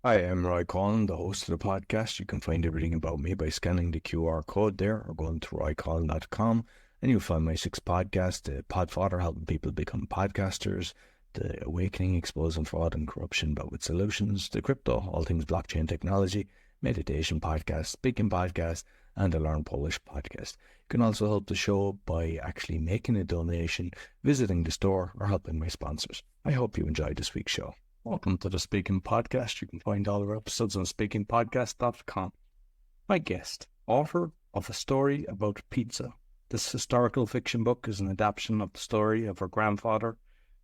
Hi, I'm Roy Collin, the host of the podcast. You can find everything about me by scanning the QR code there or going to roycollin.com, and you'll find my 6 podcasts: the Podfather, helping people become podcasters; the Awakening, exposing fraud and corruption but with solutions; the Crypto, all things blockchain technology; meditation podcast; speaking podcast; and the Learn Polish podcast. You can also help the show by actually making a donation, visiting the store, or helping my sponsors. I hope you enjoyed this week's show. Welcome to the Speaking Podcast. You can find all our episodes on speakingpodcast.com. My guest, author of A Story About Pizza. This historical fiction book is an adaptation of the story of her grandfather,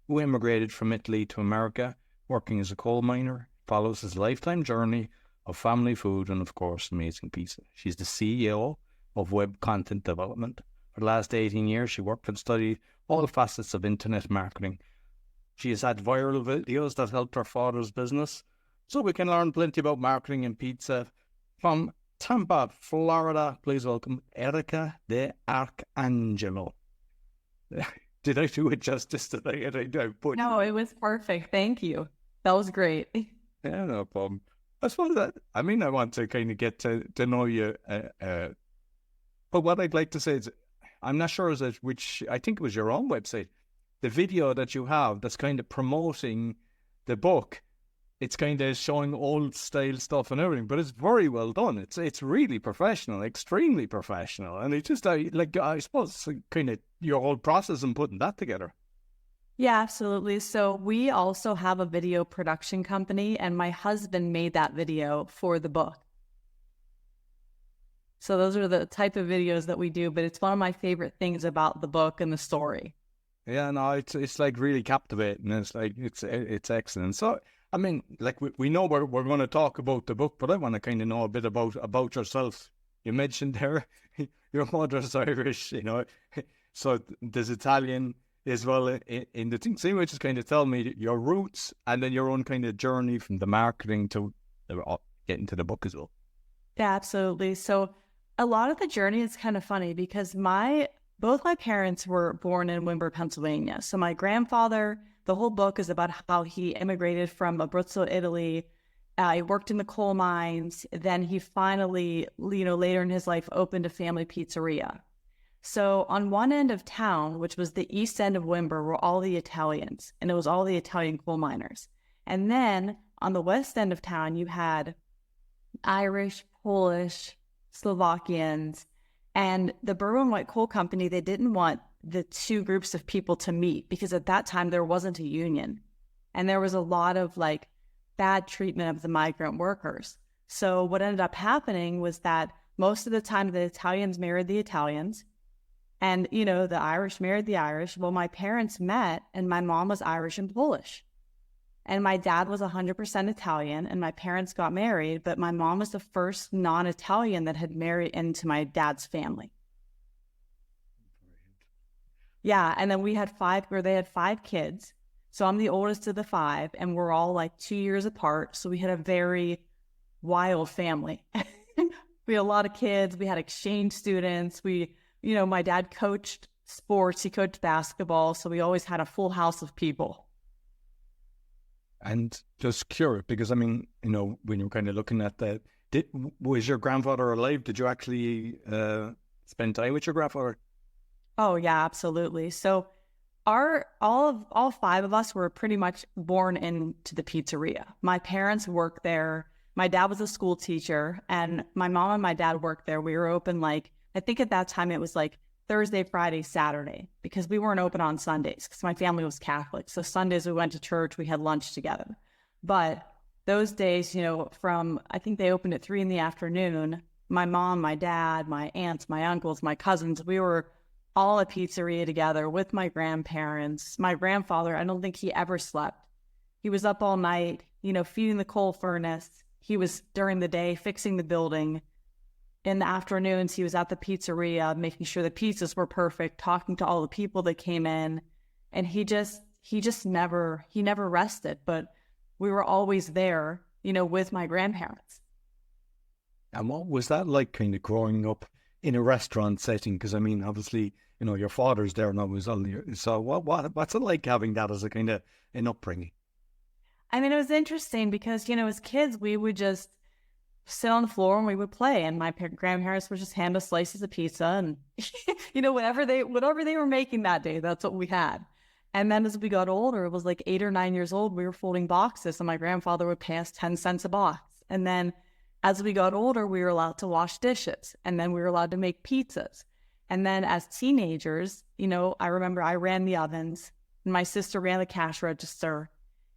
who immigrated from Italy to America, working as a coal miner. It follows his lifetime journey of family food and, of course, amazing pizza. She's the CEO of Web Content Development. For the last 18 years, she worked and studied all facets of internet marketing. She has had viral videos that helped her father's business, so we can learn plenty about marketing and pizza. From Tampa, Florida, please welcome Erica de Arcangelo. Did I do it justice today? No, it was perfect. Thank you. That was great. Yeah, no problem. I suppose I want to kind of get to know you, but what I'd like to say is, I'm not sure which, I think it was your own website, the video that you have that's kind of promoting the book. It's kind of showing old style stuff and everything, but it's very well done. It's really professional, extremely professional. And it just, I suppose, kind of your whole process in putting that together. Yeah, absolutely. So we also have a video production company, and my husband made that video for the book. So those are the type of videos that we do, but it's one of my favorite things about the book and the story. Yeah, no, it's like really captivating. It's like it's excellent. So I mean, like we know we're going to talk about the book, but I want to kind of know a bit about yourself. You mentioned there your mother's Irish, so there's Italian as well in the thing. So you just kind of tell me your roots and then your own kind of journey from the marketing to getting to the book as well. Yeah, absolutely. So a lot of the journey is kind of funny because both my parents were born in Windber, Pennsylvania. So my grandfather, the whole book is about how he immigrated from Abruzzo, Italy. He worked in the coal mines. Then he finally, later in his life, opened a family pizzeria. So on one end of town, which was the east end of Windber, were all the Italians, and it was all the Italian coal miners. And then on the west end of town, you had Irish, Polish, Slovakians, and the Berwin-White Coal Company. They didn't want the two groups of people to meet because at that time there wasn't a union. And there was a lot of bad treatment of the migrant workers. So what ended up happening was that most of the time the Italians married the Italians and, the Irish married the Irish. Well, my parents met and my mom was Irish and Polish. And my dad was 100% Italian, and my parents got married, but my mom was the first non-Italian that had married into my dad's family. Yeah, and then they had 5 kids. So I'm the oldest of the 5, and we're all 2 years apart. So we had a very wild family. We had a lot of kids. We had exchange students. My dad coached sports. He coached basketball. So we always had a full house of people. And just curious, because when you're kind of looking at that, was your grandfather alive? Did you actually spend time with your grandfather? Oh yeah, absolutely. So all 5 of us were pretty much born into the pizzeria. My parents worked there. My dad was a school teacher, and my mom and my dad worked there. We were open I think at that time it was Thursday, Friday, Saturday, because we weren't open on Sundays because my family was Catholic. So Sundays we went to church, we had lunch together. But those days, I think they opened at 3 p.m, my mom, my dad, my aunts, my uncles, my cousins, we were all at pizzeria together with my grandparents. My grandfather, I don't think he ever slept. He was up all night, feeding the coal furnace. He was during the day fixing the building. In the afternoons, he was at the pizzeria, making sure the pizzas were perfect, talking to all the people that came in. And he never rested, but we were always there, with my grandparents. And what was that like kind of growing up in a restaurant setting? Because obviously, your father's there now as well. So what's it like having that as a kind of an upbringing? I mean, it was interesting because, as kids, we would just sit on the floor and we would play. And my grandparents would just hand us slices of pizza and, whatever they were making that day, that's what we had. And then as we got older, it was like 8 or 9 years old, we were folding boxes and my grandfather would pay us 10 cents a box. And then as we got older, we were allowed to wash dishes and then we were allowed to make pizzas. And then as teenagers, I remember I ran the ovens and my sister ran the cash register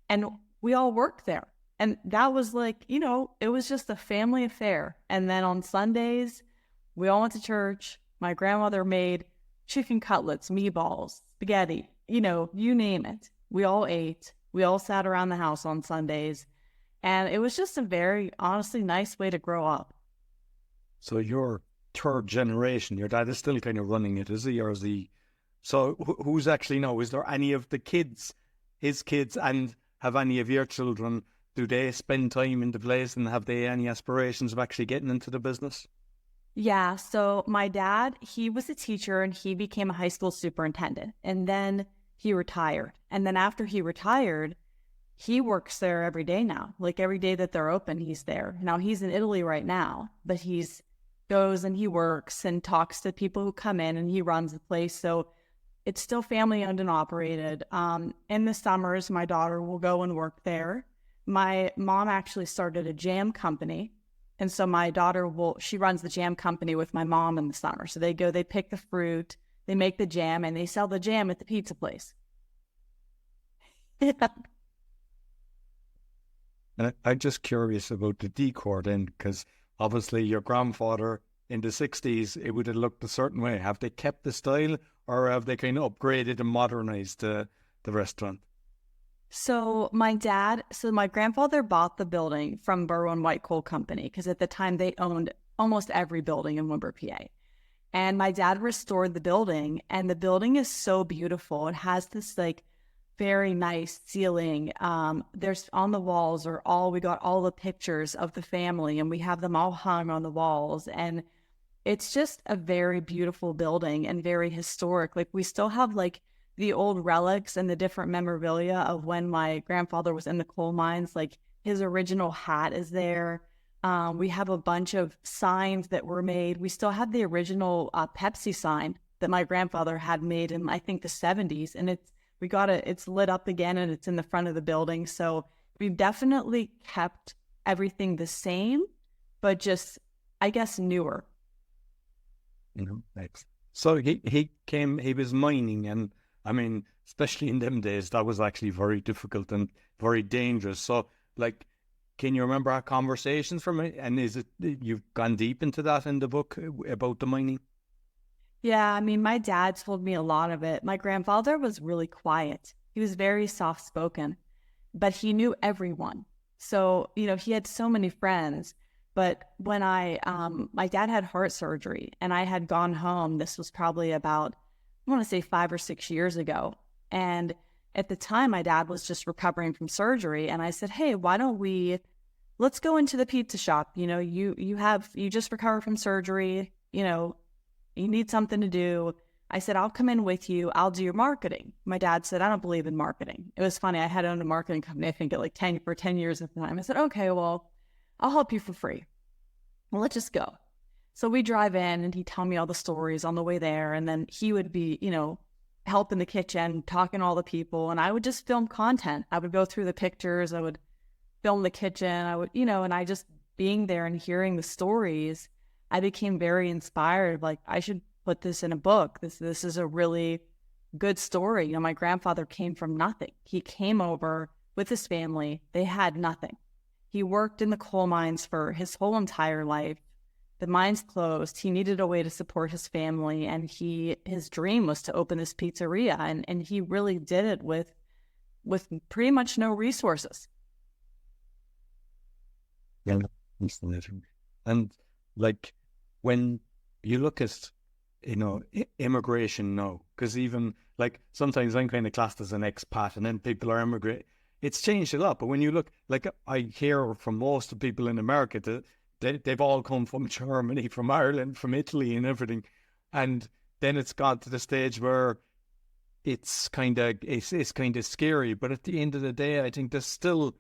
and we all worked there. And that was like, it was just a family affair. And then on Sundays, we all went to church. My grandmother made chicken cutlets, meatballs, spaghetti, you name it. We all ate. We all sat around the house on Sundays. And it was just a very, honestly, nice way to grow up. So your third generation, your dad is still kind of running it, is he? Or is he? So who's actually now? Is there any of the kids, his kids, and have any of your children, do they spend time in the place and have they any aspirations of actually getting into the business? Yeah. So my dad, he was a teacher and he became a high school superintendent. And then he retired. And then after he retired, he works there every day now. Like every day that they're open, he's there. Now he's in Italy right now, but he's goes and he works and talks to people who come in and he runs the place. So it's still family owned and operated. In the summers, my daughter will go and work there. My mom actually started a jam company. And so my daughter she runs the jam company with my mom in the summer. So they pick the fruit, they make the jam, and they sell the jam at the pizza place. And I'm just curious about the decor then, because obviously your grandfather in the 60s, it would have looked a certain way. Have they kept the style or have they kind of upgraded and modernized the restaurant? So my grandfather bought the building from Berwin-White Coal Company because at the time they owned almost every building in Windber, PA. And my dad restored the building and the building is so beautiful. It has this like very nice ceiling. There's on the walls we got all the pictures of the family and we have them all hung on the walls. And it's just a very beautiful building and very historic. Like we still have like the old relics and the different memorabilia of when my grandfather was in the coal mines. Like his original hat is there. We have a bunch of signs that were made. We still have the original Pepsi sign that my grandfather had made in, I think, the 70s. And it's lit up again and it's in the front of the building. So we've definitely kept everything the same, but just, I guess, newer. Nice. So he was mining, and I mean, especially in them days, that was actually very difficult and very dangerous. So, like, can you remember our conversations from it? And is it, you've gone deep into that in the book about the mining? Yeah, I mean, my dad told me a lot of it. My grandfather was really quiet. He was very soft-spoken, but he knew everyone. So, he had so many friends. But when my dad had heart surgery and I had gone home, this was probably about, I want to say 5 or 6 years ago. And at the time, my dad was just recovering from surgery. And I said, hey, let's go into the pizza shop. You just recovered from surgery, you need something to do. I said, I'll come in with you. I'll do your marketing. My dad said, I don't believe in marketing. It was funny. I had owned a marketing company, I think for 10 years at the time. I said, okay, well, I'll help you for free. Well, let's just go. So we drive in and he'd tell me all the stories on the way there. And then he would be, helping the kitchen, talking to all the people. And I would just film content. I would go through the pictures. I would film the kitchen. I would, and I just being there and hearing the stories, I became very inspired. Like, I should put this in a book. This is a really good story. My grandfather came from nothing. He came over with his family. They had nothing. He worked in the coal mines for his whole entire life. The mines closed. He needed a way to support his family, and his dream was to open this pizzeria, and he really did it with pretty much no resources. Yeah, and like when you look at immigration now, because even like sometimes I'm kind of classed as an expat, and then people are immigrant. It's changed a lot, but when you look, like I hear from most of the people in America that they've all come from Germany, from Ireland, from Italy and everything. And then it's got to the stage where it's kind of scary. But at the end of the day, I think it's still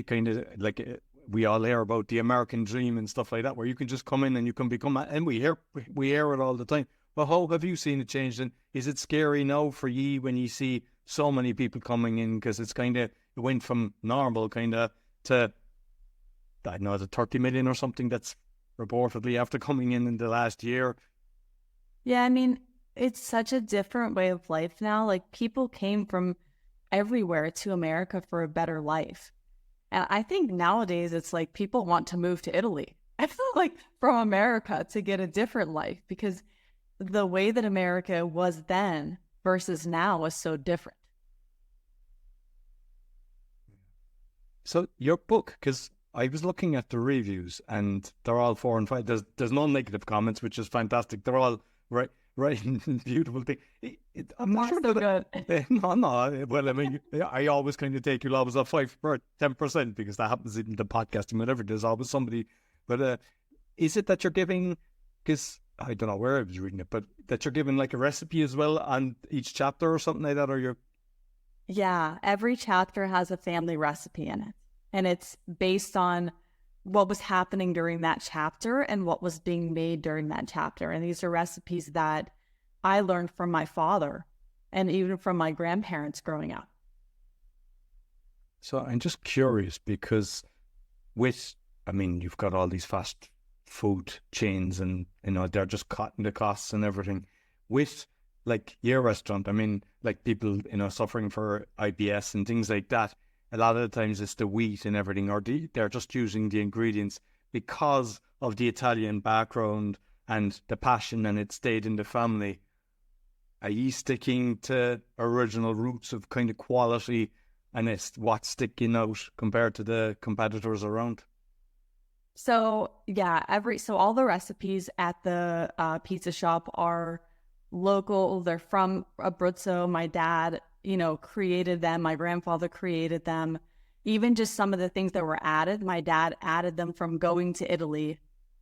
kind of like we all hear about the American dream and stuff like that, where you can just come in and you can become, and we hear it all the time. But how have you seen it change? And is it scary now for you when you see so many people coming in? Because it's kind of, it went from normal kind of to, I don't know, the 30 million or something that's reportedly after coming in the last year. Yeah, I mean, it's such a different way of life now. Like, people came from everywhere to America for a better life. And I think nowadays it's like people want to move to Italy. I feel like from America to get a different life, because the way that America was then versus now was so different. So your book, because I was looking at the reviews and they're all 4 and 5. There's no negative comments, which is fantastic. They're all right, beautiful thing. I'm not sure so that good. no. Well, I mean, I always kind of take your levels of 5-10% because that happens in the podcasting, whatever. There's always somebody. But is it that you're giving? Because I don't know where I was reading it, but that you're giving like a recipe as well on each chapter or something like that, or you're. Yeah, every chapter has a family recipe in it. And it's based on what was happening during that chapter and what was being made during that chapter. And these are recipes that I learned from my father and even from my grandparents growing up. So I'm just curious because you've got all these fast food chains and, they're just cutting the costs and everything. With like your restaurant, I mean, like people, suffering for IBS and things like that, a lot of the times it's the wheat and everything, or they're just using the ingredients because of the Italian background and the passion, and it stayed in the family. Are you sticking to original roots of kind of quality, and it's what's sticking out compared to the competitors around? So yeah, so all the recipes at the pizza shop are local. They're from Abruzzo. My dad, created them. My grandfather created them. Even just some of the things that were added, my dad added them from going to Italy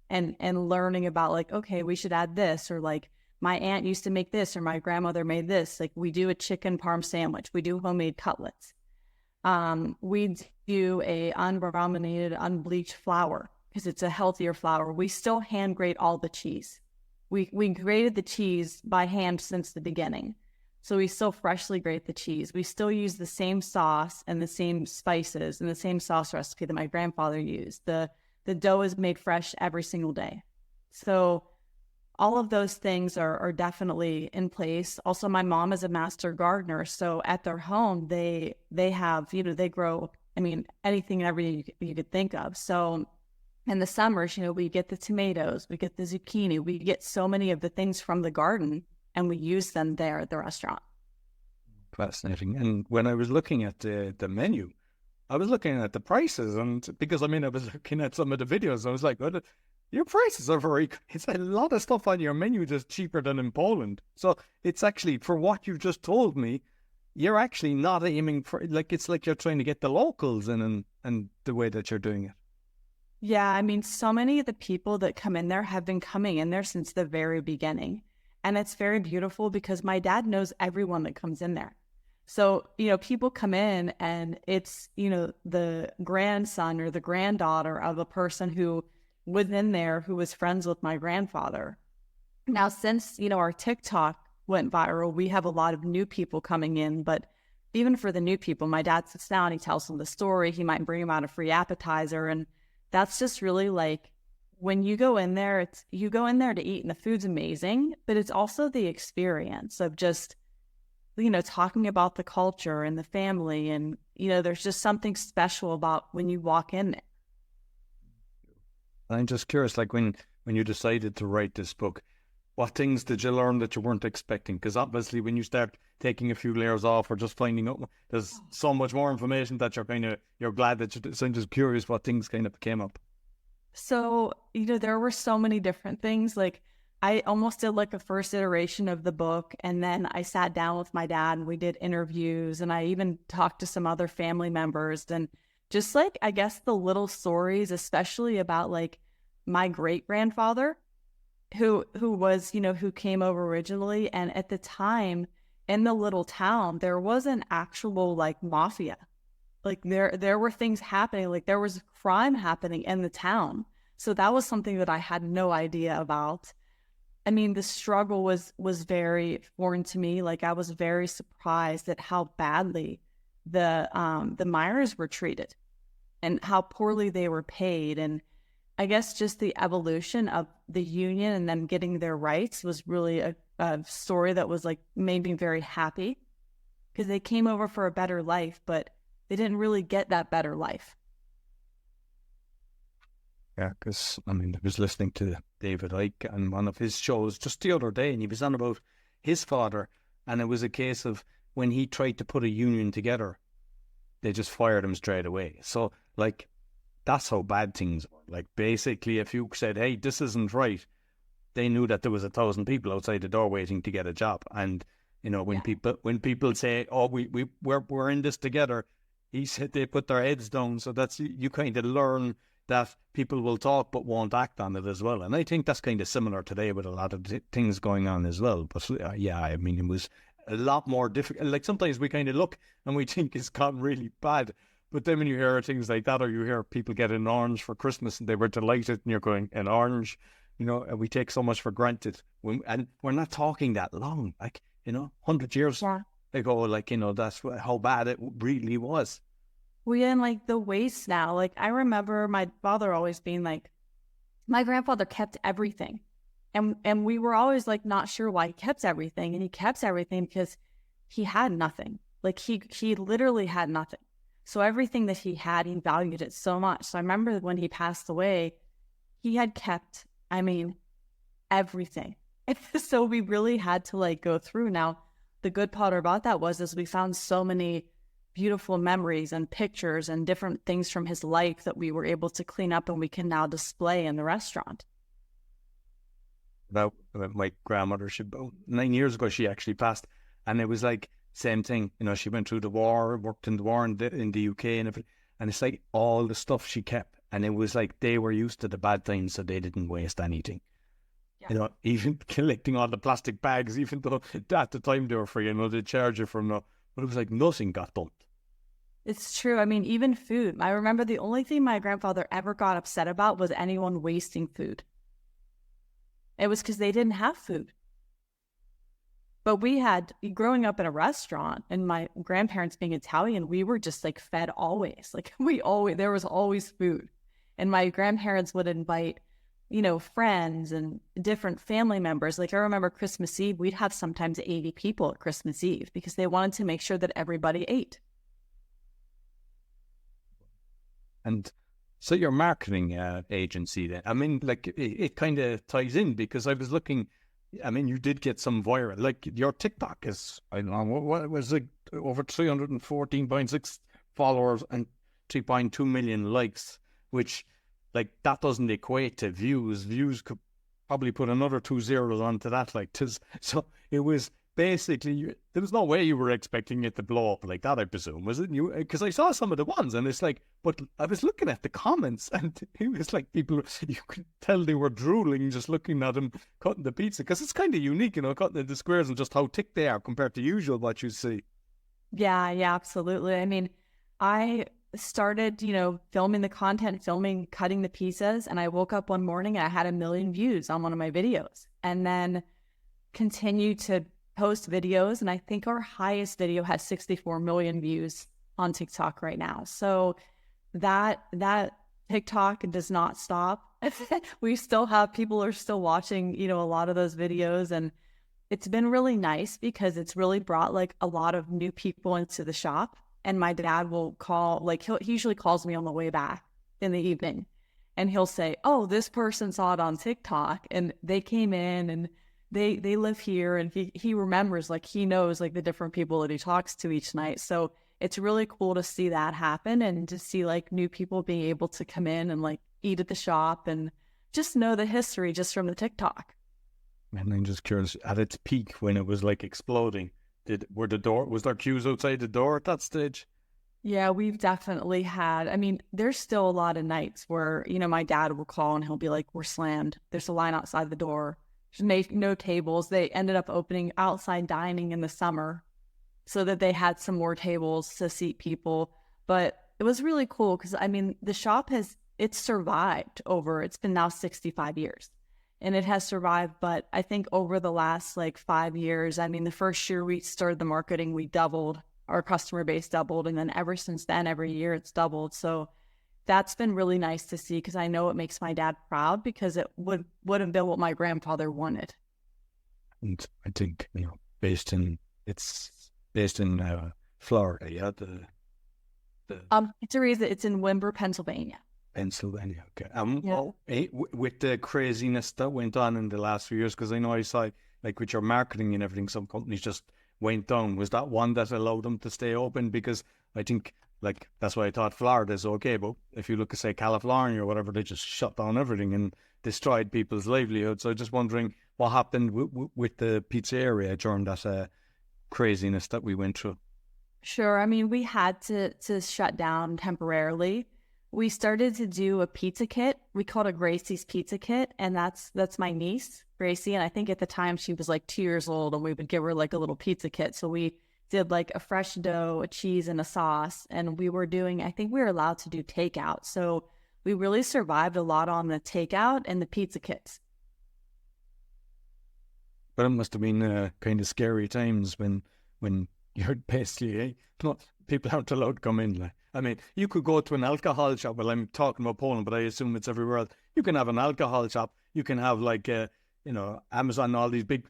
and learning about, like, okay, we should add this, or like my aunt used to make this, or my grandmother made this. Like, we do a chicken parm sandwich. We do homemade cutlets. We do a unbrominated, unbleached flour because it's a healthier flour. We still hand grate all the cheese. We grated the cheese by hand since the beginning. So we still freshly grate the cheese. We still use the same sauce and the same spices and the same sauce recipe that my grandfather used. The dough is made fresh every single day. So all of those things are definitely in place. Also, my mom is a master gardener. So at their home, they have, they grow, anything and everything you could think of. So in the summers, we get the tomatoes, we get the zucchini, we get so many of the things from the garden, and we use them there at the restaurant. Fascinating. And when I was looking at the menu, I was looking at the prices, and because I was looking at some of the videos, I was like, oh, your prices are it's a lot of stuff on your menu that's cheaper than in Poland. So it's actually, for what you've just told me, you're actually not aiming for, like, it's like you're trying to get the locals in and the way that you're doing it. Yeah, so many of the people that come in there have been coming in there since the very beginning. And it's very beautiful because my dad knows everyone that comes in there. So, people come in and it's, the grandson or the granddaughter of a person who was in there who was friends with my grandfather. Now, since, our TikTok went viral, we have a lot of new people coming in. But even for the new people, my dad sits down, he tells them the story. He might bring them out a free appetizer. And that's just really like, when you go in there, you go in there to eat and the food's amazing, but it's also the experience of just, talking about the culture and the family. And, there's just something special about when you walk in there. I'm just curious, like when you decided to write this book, what things did you learn that you weren't expecting? Because obviously when you start taking a few layers off or just finding out, there's so much more information that you're glad that so I'm just curious what things kind of came up. So, there were so many different things. Like, I almost did like a first iteration of the book, and then I sat down with my dad and we did interviews, and I even talked to some other family members, and just like, I guess the little stories, especially about like my great grandfather who was, who came over originally. And at the time, in the little town, there was an actual like mafia. Like there were things happening, like there was crime happening in the town. So that was something that I had no idea about. I mean, the struggle was very foreign to me. Like I was very surprised at how badly the miners were treated and how poorly they were paid. And I guess just the evolution of the union and them getting their rights was really a story that was like made me very happy, because they came over for a better life, but they didn't really get that better life. Yeah, because, I mean, I was listening to David Icke on one of his shows just the other day, and he was on about his father, and it was a case of when he tried to put a union together, they just fired him straight away. So, like, that's how bad things were. Like, basically, if you said, hey, this isn't right, they knew that there was 1,000 people outside the door waiting to get a job. And, you know, when people say, oh, we're in this together, he said they put their heads down. So that's, you kind of learn that people will talk but won't act on it as well. And I think that's kind of similar today with a lot of things going on as well. But yeah, I mean, it was a lot more difficult. Like sometimes we kind of look and we think it's gotten really bad. But then when you hear things like that, or you hear people get an orange for Christmas and they were delighted, and you're going, an orange, you know, we take so much for granted. And we're not talking that long, like, you know, 100 years ago, like, you know, that's how bad it really was. We in like the waste now. Like I remember my father always being like, my grandfather kept everything. And we were always like not sure why he kept everything. And he kept everything because he had nothing. Like he literally had nothing. So everything that he had, he valued it so much. So I remember when he passed away, he had kept, I mean, everything. So we really had to like go through. Now, the good part about that is we found so many beautiful memories and pictures and different things from his life that we were able to clean up and we can now display in the restaurant. About my grandmother, about 9 years ago, she actually passed. And it was like, same thing, you know, she went through the war, worked in the war in the UK and everything. And it's like all the stuff she kept. And it was like they were used to the bad things, so they didn't waste anything. Yeah. You know, even collecting all the plastic bags, even though at the time they were free, you know, they charge you for no. But it was like nothing got dumped. It's true. I mean, even food. I remember the only thing my grandfather ever got upset about was anyone wasting food. It was because they didn't have food. But we had, growing up in a restaurant and my grandparents being Italian, we were just like fed always. Like there was always food. And my grandparents would invite, you know, friends and different family members. Like I remember Christmas Eve, we'd have sometimes 80 people at Christmas Eve because they wanted to make sure that everybody ate. And so your marketing agency then, I mean, like it kind of ties in because I was looking, I mean, you did get some viral, like your TikTok is, I don't know, what was it, over 314.6 followers and 3.2 million likes, which like that doesn't equate to views. Views could probably put another 2 zeros onto that. Like, so it was basically, there was no way you were expecting it to blow up like that, I presume, was it? You, because I saw some of the ones and it's like, but I was looking at the comments and it was like people, you could tell they were drooling just looking at them cutting the pizza, because it's kind of unique, you know, cutting the squares and just how thick they are compared to usual what you see. Yeah, absolutely. I mean, I started, you know, filming the content, cutting the pizzas, and I woke up one morning and I had 1 million views on one of my videos, and then continued to post videos, and I think our highest video has 64 million views on TikTok right now. So that TikTok does not stop. We still have people are still watching, you know, a lot of those videos, and it's been really nice because it's really brought like a lot of new people into the shop. And my dad will call, like he usually calls me on the way back in the evening, and he'll say, oh, this person saw it on TikTok and they came in and they live here, and he remembers, like he knows like the different people that he talks to each night. So it's really cool to see that happen and to see like new people being able to come in and like eat at the shop and just know the history just from the TikTok. And I'm just curious, at its peak when it was like exploding, was there queues outside the door at that stage? Yeah, we've definitely had, I mean, there's still a lot of nights where, you know, my dad will call and he'll be like, we're slammed. There's a line outside the door. no tables. They ended up opening outside dining in the summer so that they had some more tables to seat people. But it was really cool because, I mean, the shop it's survived it's been now 65 years. And it has survived, but I think over the last like 5 years, I mean, the first year we started the marketing, we doubled, our customer base doubled. And then ever since then, every year it's doubled. So that's been really nice to see because I know it makes my dad proud because it wouldn't be what my grandfather wanted. And I think, it's based in Florida, yeah? Pizzeria, it's in Windber, Pennsylvania. Pennsylvania, okay. Yeah. With the craziness that went on in the last few years, because I know I saw, like with your marketing and everything, some companies just went down. Was that one that allowed them to stay open? Because I think, like, that's why I thought Florida is okay, but if you look at, say, California or whatever, they just shut down everything and destroyed people's livelihoods. So I'm just wondering what happened with the pizzeria during that craziness that we went through. Sure. I mean, we had to shut down temporarily. We started to do a pizza kit. We called it Gracie's Pizza Kit, and that's my niece, Gracie. And I think at the time she was like 2 years old, and we would give her like a little pizza kit. So we did like a fresh dough, a cheese, and a sauce. And I think we were allowed to do takeout. So we really survived a lot on the takeout and the pizza kits. But it must have been kind of scary times when you're basically, people aren't allowed to come in. Like, I mean, you could go to an alcohol shop. Well, I'm talking about Poland, but I assume it's everywhere else. You can have an alcohol shop. You can have like, Amazon, all these big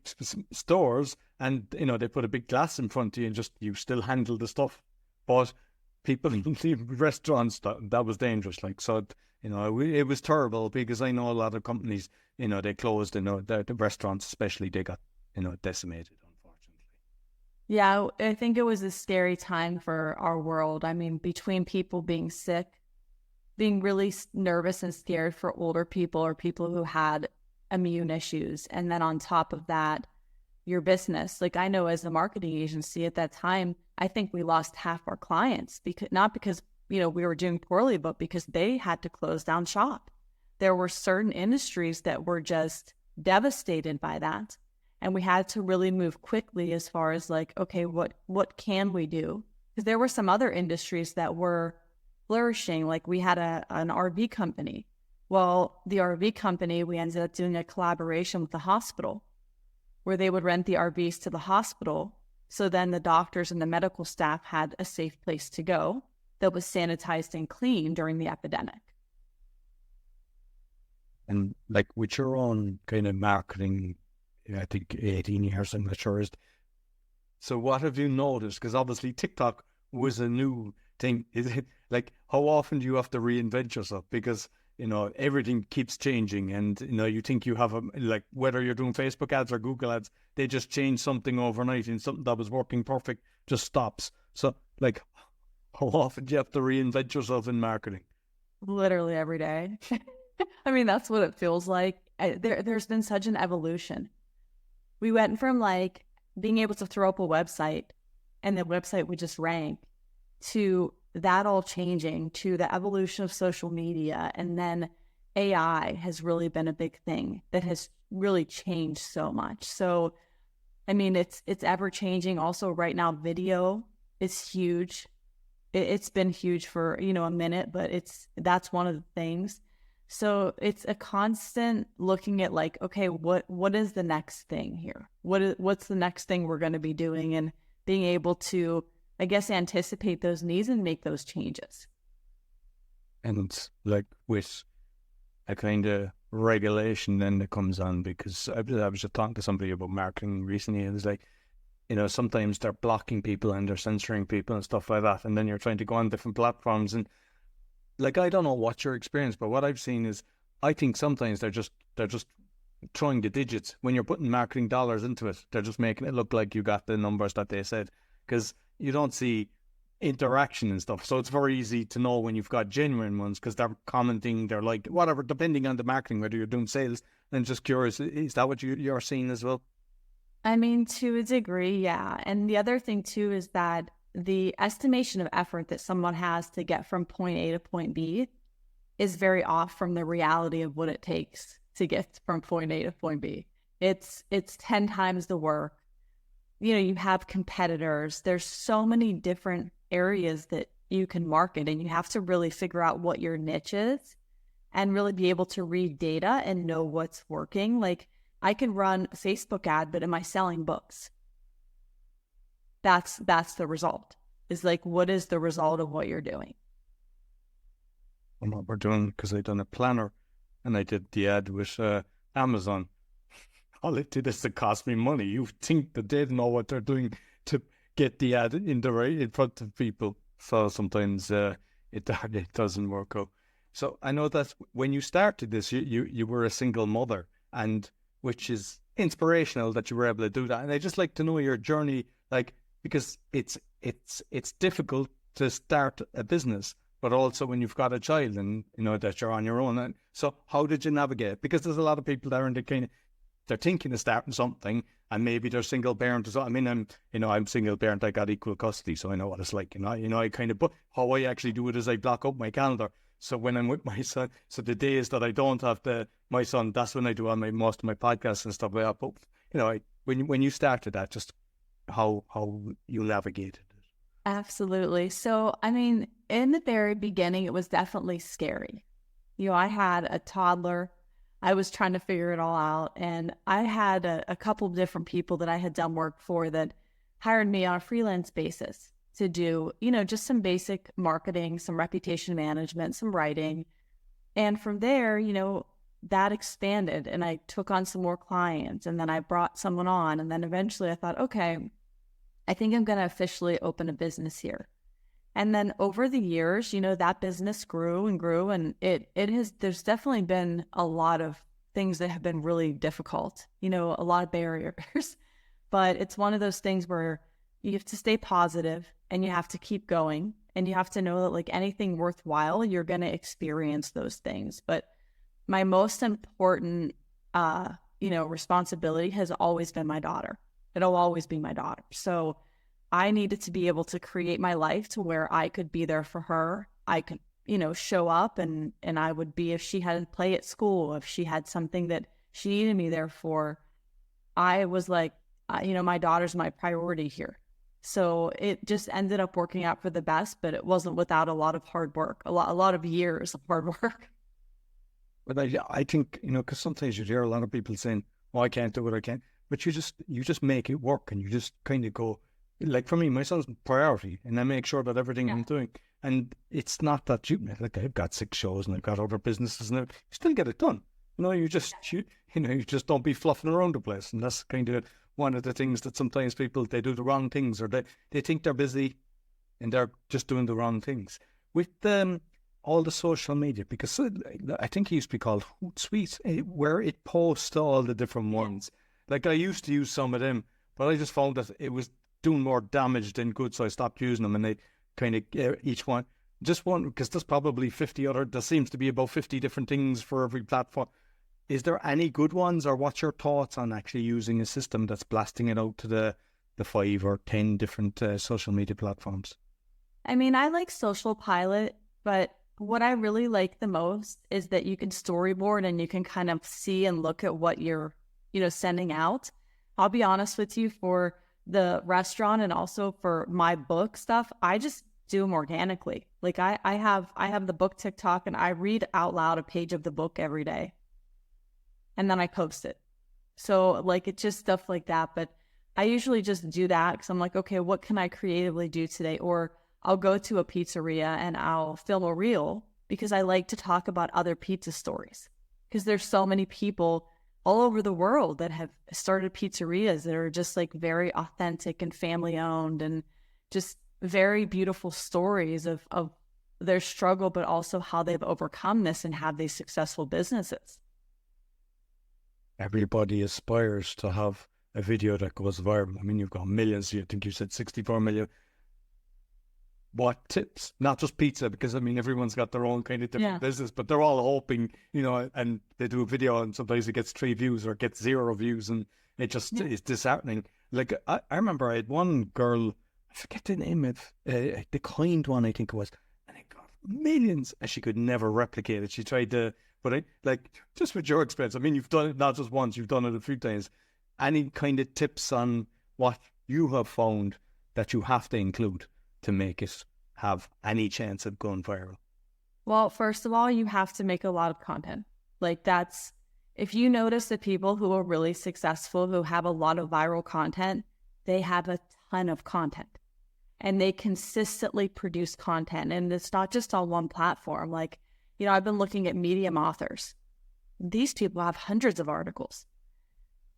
stores, and, they put a big glass in front of you and just, you still handle the stuff. But people in the restaurants, that was dangerous. Like, so, it was terrible because I know a lot of companies, they closed, the restaurants especially, they got, decimated. Yeah, I think it was a scary time for our world. I mean, between people being sick, being really nervous and scared for older people or people who had immune issues. And then on top of that, your business. Like, I know as a marketing agency at that time, I think we lost half our clients not because, we were doing poorly, but because they had to close down shop. There were certain industries that were just devastated by that. And we had to really move quickly as far as like, okay, what can we do? Because there were some other industries that were flourishing. Like we had an RV company. Well, the RV company, we ended up doing a collaboration with the hospital where they would rent the RVs to the hospital. So then the doctors and the medical staff had a safe place to go that was sanitized and clean during the epidemic. And like with your own kind of marketing, I think 18 years, I'm not sure. So what have you noticed? Because obviously TikTok was a new thing. Is it like, how often do you have to reinvent yourself? Because, everything keeps changing and, you think you have like whether you're doing Facebook ads or Google ads, they just change something overnight and something that was working perfect just stops. So like, how often do you have to reinvent yourself in marketing? Literally every day. I mean, that's what it feels like. There's been such an evolution. We went from like being able to throw up a website and the website would just rank to that all changing to the evolution of social media. And then AI has really been a big thing that has really changed so much. So, I mean, it's ever changing. Also right now, video is huge. It's been huge for, a minute, but that's one of the things. So it's a constant looking at like, okay, what is the next thing here? What's the next thing we're going to be doing, and being able to, I guess, anticipate those needs and make those changes. And like with a kind of regulation then that comes on, because I was just talking to somebody about marketing recently, and it's like, sometimes they're blocking people and they're censoring people and stuff like that, and then you're trying to go on different platforms and like, I don't know what your experience, but what I've seen is, I think sometimes they're just throwing the digits. When you're putting marketing dollars into it, they're just making it look like you got the numbers that they said, because you don't see interaction and stuff. So it's very easy to know when you've got genuine ones, because they're commenting, they're like, whatever, depending on the marketing, whether you're doing sales. And just curious, is that what you're seeing as well? I mean, to a degree, yeah. And the other thing too is that the estimation of effort that someone has to get from point A to point B is very off from the reality of what it takes to get from point A to point B. It's 10 times the work. You have competitors. There's so many different areas that you can market, and you have to really figure out what your niche is and really be able to read data and know what's working. Like, I can run a Facebook ad, but am I selling books? That's the result. Is like, what is the result of what you're doing? And what we're doing, because I done a planner and I did the ad with Amazon. All it did is to cost me money. You think that they know what they're doing to get the ad in front of people. So sometimes it doesn't work out. So I know that when you started this, you were a single mother, and which is inspirational that you were able to do that. And I just like to know your journey, like, because it's difficult to start a business, but also when you've got a child and that you're on your own. And so how did you navigate? Because there's a lot of people that are in the kind of, they're thinking of starting something, and maybe they're single parent as well. I mean, I'm single parent. I got equal custody, so I know what it's like. I kind of, but how I actually do it is I block up my calendar. So when I'm with my son, so the days that I don't have my son, that's when I do most of my podcasts and stuff like that. But when you started that, just how you navigated it. Absolutely. So, I mean, in the very beginning, it was definitely scary. I had a toddler. I was trying to figure it all out. And I had a couple of different people that I had done work for that hired me on a freelance basis to do, just some basic marketing, some reputation management, some writing. And from there, that expanded, and I took on some more clients, and then I brought someone on. And then eventually I thought, okay, I think I'm going to officially open a business here. And then over the years, that business grew and grew, and there's definitely been a lot of things that have been really difficult, a lot of barriers, but it's one of those things where you have to stay positive and you have to keep going, and you have to know that, like, anything worthwhile, you're going to experience those things. But my most important, responsibility has always been my daughter. It'll always be my daughter. So I needed to be able to create my life to where I could be there for her. I could, show up, and I would be, if she had to play at school, if she had something that she needed me there for, I was like, my daughter's my priority here. So it just ended up working out for the best, but it wasn't without a lot of hard work, a lot of years of hard work. But I think, because sometimes you hear a lot of people saying, "Oh, I can't do it, I can't." But you just make it work, and you just kind of go, like, for me, my son's priority, and I make sure that everything I'm doing, and it's not that like, I've got 6 shows and I've got other businesses, and you still get it done. You just don't be fluffing around the place. And that's kind of one of the things that sometimes people, they do the wrong things, or they think they're busy and they're just doing the wrong things. With all the social media, because I think it used to be called Hootsuite, where it posts all the different ones. Like, I used to use some of them, but I just found that it was doing more damage than good, so I stopped using them. And they kind of, each one, just one, because there's probably 50 other, there seems to be about 50 different things for every platform. Is there any good ones, or what's your thoughts on actually using a system that's blasting it out to the 5 or 10 different social media platforms? I mean, I like Social Pilot, but what I really like the most is that you can storyboard and you can kind of see and look at what you're, sending out. I'll be honest with you, for the restaurant and also for my book stuff, I just do them organically. Like, I have the book TikTok, and I read out loud a page of the book every day, and then I post it. So, like, it's just stuff like that. But I usually just do that because I'm like, okay, what can I creatively do today? Or I'll go to a pizzeria and I'll film a reel, because I like to talk about other pizza stories, because there's so many people all over the world that have started pizzerias that are just, like, very authentic and family owned, and just very beautiful stories of their struggle, but also how they've overcome this and have these successful businesses. Everybody aspires to have a video that goes viral. I mean, you've got millions. I think you said 64 million. What tips? Not just pizza, because I mean, everyone's got their own kind of different business, but they're all hoping, and they do a video and sometimes it gets 3 views or it gets 0 views, and it just is disheartening. Like, I remember I had one girl, I forget the name of the kind one, I think it was, and it got millions, and she could never replicate it. She tried the But just with your experience, I mean, you've done it not just once, you've done it a few times. Any kind of tips on what you have found that you have to include to make it have any chance of going viral? Well, first of all, you have to make a lot of content. If you notice the people who are really successful, who have a lot of viral content, they have a ton of content and they consistently produce content. And it's not just on one platform. I've been looking at Medium authors. These people have hundreds of articles.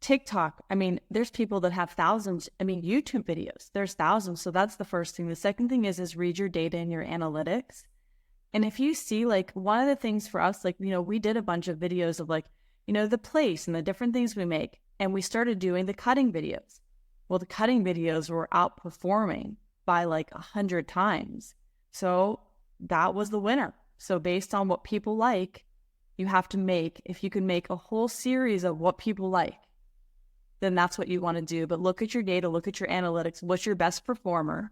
TikTok, I mean, there's people that have thousands. I mean, YouTube videos, there's thousands. So that's the first thing. The second thing is read your data and your analytics. And if you see, one of the things for us, we did a bunch of videos of the place and the different things we make. And we started doing the cutting videos. Well, the cutting videos were outperforming by 100 times. So that was the winner. So based on what people like, you have to if you can make a whole series of what people like, then that's what you want to do. But look at your data, look at your analytics, what's your best performer?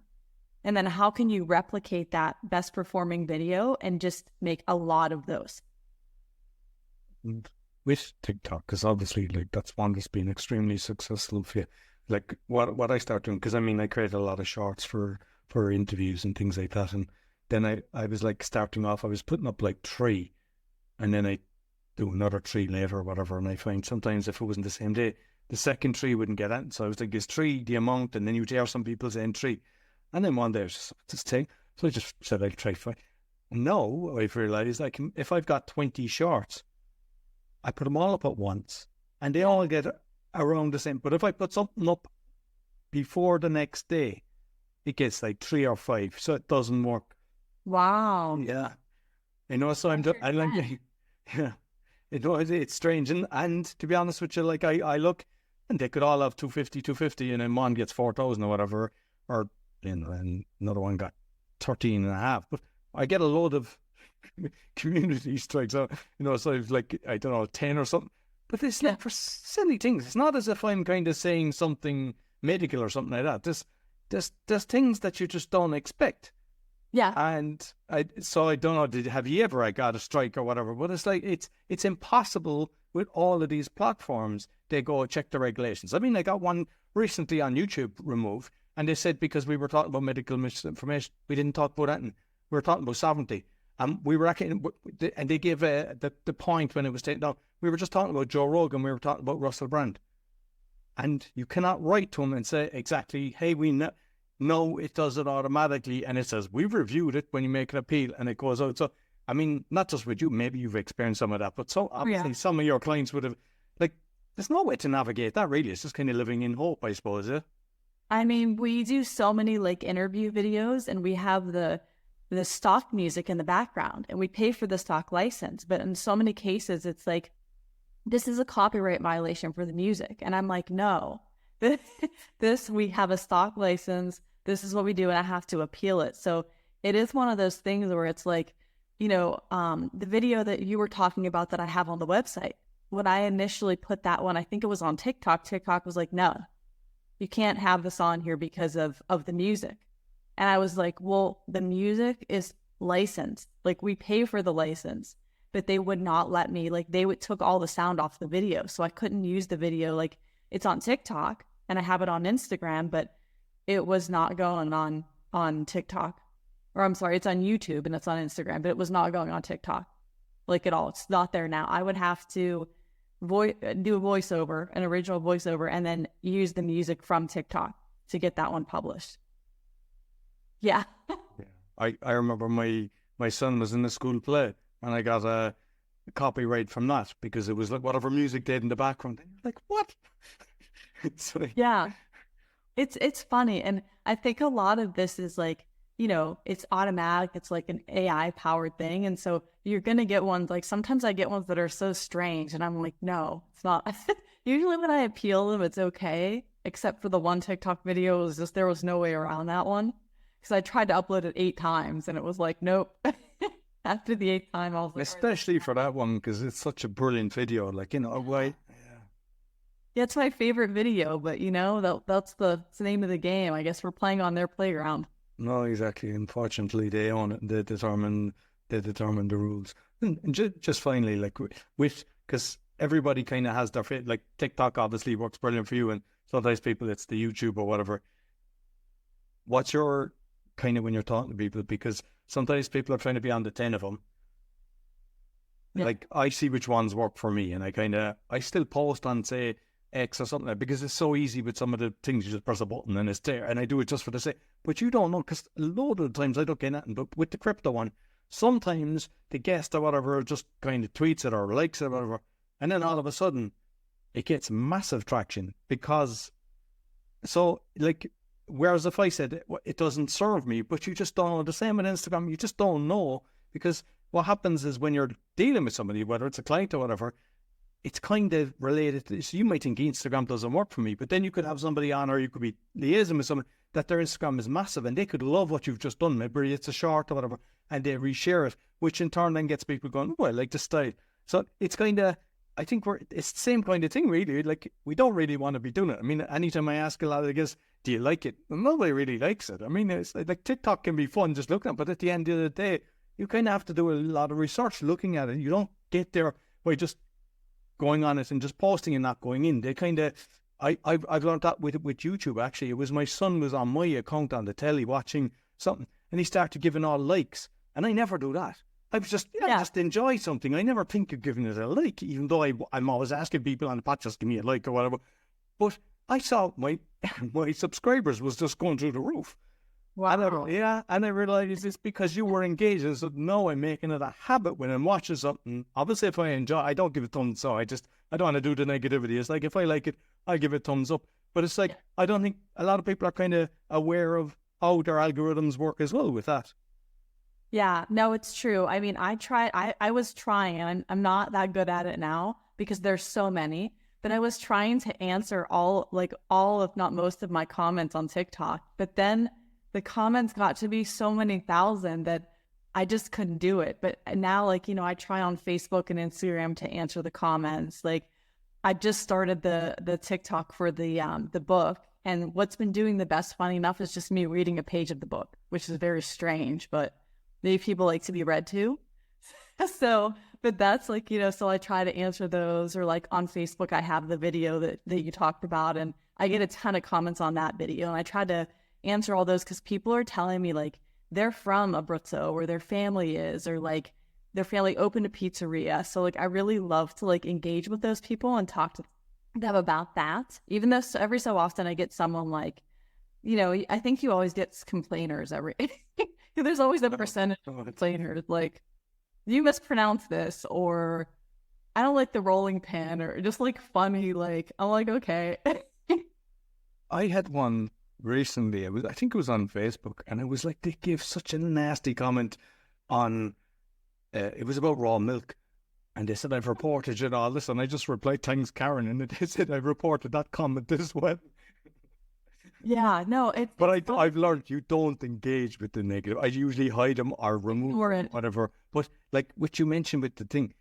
And then how can you replicate that best performing video and just make a lot of those? With TikTok, because obviously that's one that's been extremely successful for you. What I start doing, because I mean I create a lot of shorts for interviews and things like that, and then I was starting off, I was putting up 3, and then I do another 3 later or whatever, and I find sometimes if it wasn't the same day, the second 3 wouldn't get in. So I was like, is 3 the amount? And then you'd hear some people saying 3, and then one day I was just this thing, so I just said I'd try 5. No, I've realized if I've got 20 shorts, I put them all up at once, and they all get around the same. But if I put something up before the next day, it gets 3 or 5, so it doesn't work. Wow. Yeah. So yeah. It's strange. And to be honest with you, I look, and they could all have 250, and then one gets 4,000 or whatever, or and another one got 13.5. But I get a load of community strikes. So I've I don't know, 10 or something. But it's for silly things. It's not as if I'm kind of saying something medical or something like that. There's things that you just don't expect. Yeah. And I don't know, have you ever got a strike or whatever? But it's impossible with all of these platforms. They go check the regulations. I mean, I got one recently on YouTube removed, and they said because we were talking about medical misinformation, we didn't talk about that. We were talking about sovereignty. We were actually, and they gave the point when it was taken down. We were just talking about Joe Rogan. We were talking about Russell Brand. And you cannot write to him and say exactly, hey, we know. No, it does it automatically, and it says, we've reviewed it when you make an appeal, and it goes out. So, I mean, not just with you, maybe you've experienced some of that, but so obviously some of your clients would have, there's no way to navigate that, really. It's just kind of living in hope, I suppose, yeah? I mean, we do so many, interview videos, and we have the stock music in the background, and we pay for the stock license, but in so many cases, it's this is a copyright violation for the music, and I'm like, no. We have a stock license. This is what we do, and I have to appeal it. So it is one of those things where it's the video that you were talking about that I have on the website. When I initially put that one, I think it was on TikTok. TikTok was like, no, you can't have this on here because of the music. And I was like, well, the music is licensed. We pay for the license, but they would not let me. Took all the sound off the video, so I couldn't use the video. It's on TikTok and I have it on Instagram, but it was not going on TikTok. Or I'm sorry, it's on YouTube and it's on Instagram, but it was not going on TikTok at all. It's not there now. I would have to do a voiceover, an original voiceover, and then use the music from TikTok to get that one published. Yeah. I remember my son was in a school play and I got a copyright from that because it was whatever music did in the background. And you're like, what? Yeah. It's funny. And I think a lot of this is it's automatic. It's an AI powered thing. And so you're going to get ones sometimes I get ones that are so strange and I'm like, no, it's not. Usually when I appeal them, it's okay. Except for the one TikTok video, it was just, there was no way around that one. Because I tried to upload it 8 times and it was nope. After the 8th time, I was like, especially for that one, because it's such a brilliant video. Why? Yeah, it's my favorite video, but that's the name of the game. I guess we're playing on their playground. No, exactly. Unfortunately, they own it. They determine they determine the rules. And just finally, like because everybody kind of has their fit. Like TikTok obviously works brilliant for you, and sometimes people it's the YouTube or whatever. What's your kind of when you're talking to people? Because sometimes people are trying to be on the 10 of them. Yeah. Like I see which ones work for me, and I still post on say X or something because it's so easy with some of the things. You just press a button and it's there, and I do it just for the sake. But you don't know because a load of the times I don't get nothing. But with the crypto one, sometimes the guest or whatever just kind of tweets it or likes it or whatever, and then all of a sudden it gets massive traction because so like. Whereas if I said it doesn't serve me, but you just don't know, the same with Instagram, you just don't know, because what happens is when you're dealing with somebody, whether it's a client or whatever, it's kind of related to, so you might think Instagram doesn't work for me, but then you could have somebody on, or you could be liaising with someone that their Instagram is massive and they could love what you've just done, maybe it's a short or whatever, and they reshare it, which in turn then gets people going, oh, I like the style. So it's kind of, I think it's the same kind of thing, really. Like, we don't really want to be doing it. I mean, anytime I ask a lot of the guys, do you like it? Well, nobody really likes it. I mean, it's like TikTok can be fun just looking at it, but at the end of the day, you kind of have to do a lot of research looking at it. You don't get there by just going on it and just posting and not going in. They kind of, I've learned that with YouTube, actually. It was my son was on my account on the telly watching something, and he started giving all likes, and I never do that. I was just, I just enjoy something. I never think of giving it a like, even though I'm always asking people on the pod, just give me a like or whatever. But I saw my subscribers was just going through the roof. Wow. And I realized it's because you were engaged. So now I'm making it a habit when I'm watching something. Obviously, if I enjoy, I don't give it thumbs up. I don't want to do the negativity. It's like, if I like it, I give it thumbs up. But it's like, I don't think a lot of people are kind of aware of how their algorithms work as well with that. Yeah, no, it's true. I mean, I was trying, and I'm not that good at it now because there's so many, but I was trying to answer all, if not most of my comments on TikTok. But then the comments got to be so many thousand that I just couldn't do it. But now, I try on Facebook and Instagram to answer the comments. Like, I just started the TikTok for the book. And what's been doing the best, funny enough, is just me reading a page of the book, which is very strange, but maybe people like to be read to. So, but that's so I try to answer those, or on Facebook, I have the video that you talked about, and I get a ton of comments on that video, and I try to answer all those because people are telling me they're from Abruzzo, or their family is, or their family opened a pizzeria. So I really love to engage with those people and talk to them about that, even though every so often I get someone I think you always get complainers there's always a percentage of complainers you mispronounce this, or I don't like the rolling pin, or just funny, I'm okay. I had one recently, I think it was on Facebook, and it was they gave such a nasty comment on, it was about raw milk, and they said, I've reported you and all this, and I just replied, thanks Karen, and they said, I've reported that comment as well. Yeah, no, but I've learned you don't engage with the negative. I usually hide them or remove them, whatever. But what you mentioned with the thing,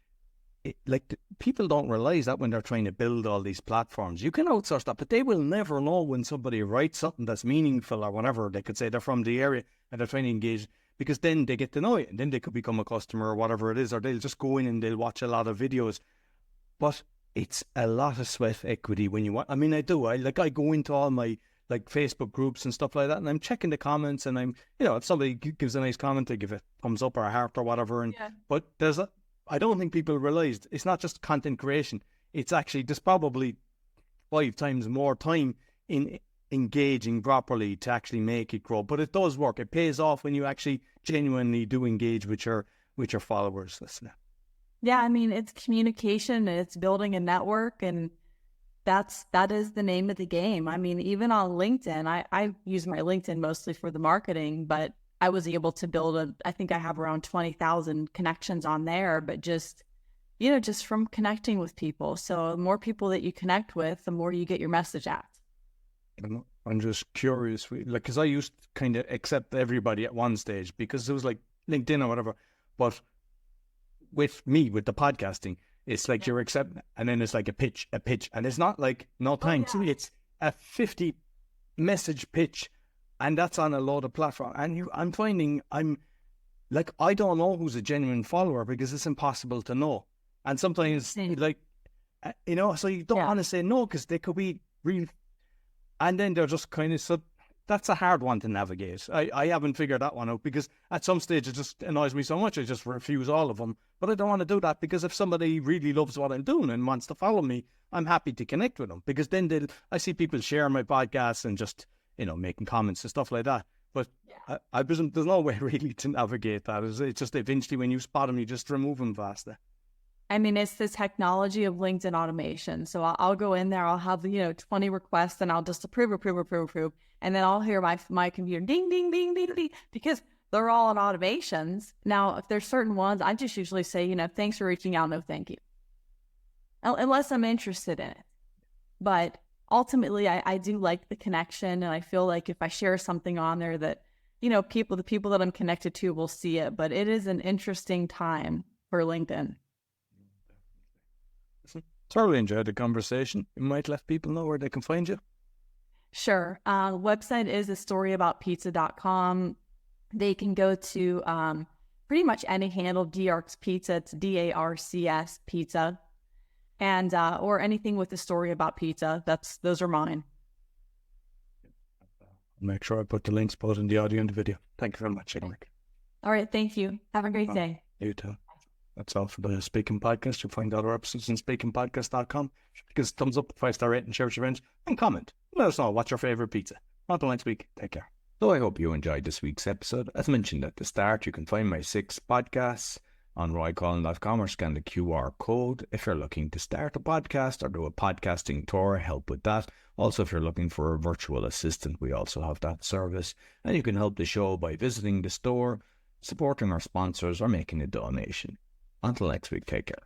people don't realize that when they're trying to build all these platforms, you can outsource that, but they will never know when somebody writes something that's meaningful or whatever. They could say they're from the area and they're trying to engage, because then they get to know it, and then they could become a customer or whatever it is, or they'll just go in and they'll watch a lot of videos. But it's a lot of sweat equity when you want. I mean, I go into all my Facebook groups and stuff like that, and I'm checking the comments, and I'm, if somebody gives a nice comment, I give a thumbs up or a heart or whatever. And but I don't think people realized it's not just content creation. It's actually, there's probably 5 times more time in engaging properly to actually make it grow. But it does work. It pays off when you actually genuinely do engage with your followers. Yeah, I mean, it's communication, it's building a network, and that is the name of the game. I mean, even on LinkedIn, I use my LinkedIn mostly for the marketing, but I was able to build I think I have around 20,000 connections on there, but just from connecting with people. So the more people that you connect with, the more you get your message out. I'm just curious, because I used to kind of accept everybody at one stage, because it was LinkedIn or whatever. But with the podcasting, it's you're accepting, and then it's a pitch, and it's not no thanks. It's a 50 message pitch, and that's on a lot of platforms. And I'm finding like, I don't know who's a genuine follower because it's impossible to know. And sometimes, like, you know, so you don't want to say no because they could be real. And then they're just kind of, so that's a hard one to navigate. I haven't figured that one out because at some stage it just annoys me so much. I just refuse all of them. But I don't want to do that because if somebody really loves what I'm doing and wants to follow me, I'm happy to connect with them because then I see people share my podcasts and just, you know, making comments and stuff like that. But I presume there's no way really to navigate that. It's just eventually when you spot them, you just remove them faster. I mean, it's the technology of LinkedIn automation. So I'll go in there, I'll have, 20 requests and I'll just approve. And then I'll hear my computer ding, ding, ding, ding, ding, because they're all on automations. Now, if there's certain ones, I just usually say, thanks for reaching out. No, thank you. Unless I'm interested in it. But ultimately, I do like the connection. And I feel like if I share something on there that, the people that I'm connected to will see it. But it is an interesting time for LinkedIn. Thoroughly enjoyed the conversation. You might let people know where they can find you. Sure. Website is astoryabouttpizza.com. They can go to pretty much any handle, DARCS Pizza. It's DARCS Pizza. And or anything with the story about pizza. Those are mine. I'll make sure I put the links both in the audio and the video. Thank you very much, Eric. All right. Thank you. Have a great day. You too. That's all for the Speaking Podcast. You'll find other episodes on speakingpodcast.com. Give us a thumbs up, 5-star rating, share with your friends, and comment. Let us know what's your favourite pizza. Until next week, take care. So I hope you enjoyed this week's episode. As mentioned at the start, you can find my 6 podcasts on roycullen.com or scan the QR code if you're looking to start a podcast or do a podcasting tour, help with that. Also, if you're looking for a virtual assistant, we also have that service. And you can help the show by visiting the store, supporting our sponsors, or making a donation. Until next week, take care.